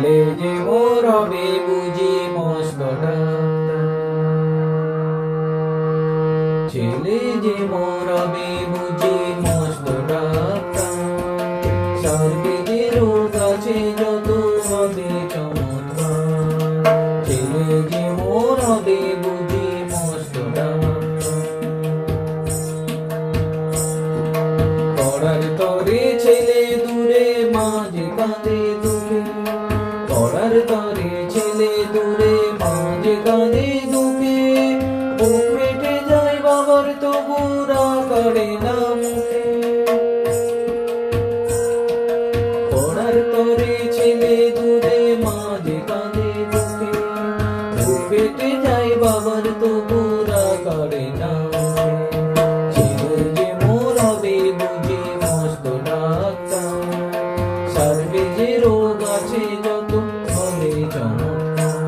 ছেলে যে মোর হবে বুঝি মস্ত ডাক্তার, ছেলে যে মোর হবে বুঝি মস্ত ডাক্তার, স্বর্গে যে রোগ আছে যত হবে চমৎকার, ছেলে যে মোর হবে বুঝি মস্ত ডাক্তার। পড়ার তরে ছেলে দূরে মাঝে কাঁদে দুঃখে, পড়ার তরে ছেলে দূরে মাঝে কাঁদে দুঃখে, বুক ফেটে যায় বাবার তবু রাগ করে না মুখে। পড়ার তরে ছেলে দূরে মাঝে কাঁদে দুঃখে, বুক ফেটে যায় বাবার তবু রাগ করে না মুখে। ছেলে যে মোর হবে বুঝি মস্ত ডাক্তার, সারবে যে রোগ আছে যত হবে চমৎকার।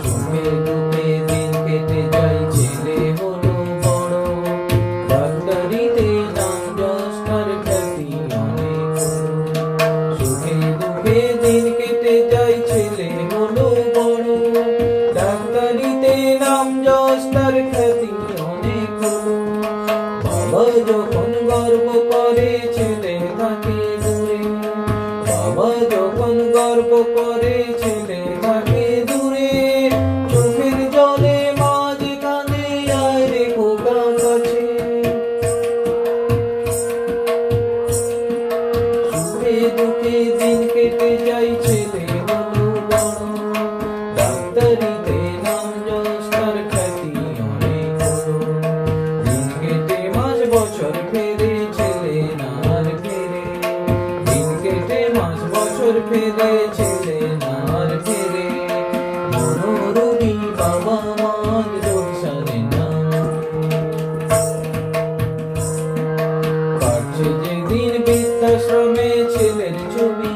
সুখে দুঃখে দিন কেটে যায় ছেলে হলো বড়, ডাক্তারিতে নাম যশ তার খ্যাতি অনেক বড়। সুখে দুঃখে দিন কেটে যায় ছেলে হলো বড়, ডাক্তারিতে নাম যশ তার খ্যাতি অনেক বড়। বাবা যখন গর্ব করে ছেলে থাকে দূরে, বাবা যখন গর্ব করে ছেলে থাকে দূরে, চোখের জলে মাঝে কাঁদে আয় রে খোকা কাছে। সুখে দুঃখে দিন কেটে যায় ছেলে হলো বড়, ডাক্তারিতে নাম যশ তার খ্যাতি অনেক বড়। দিন কেটে মাস বছর ফেরে ছেলে না আর ফেরে, দিন কেটে মাস বছর ফেরে ছেলে না আর ফেরে। মনোরোগী বাবা মার রোগ সারে না, কাটছে যে দিন বৃদ্ধাশ্রমে ছেলের ছবি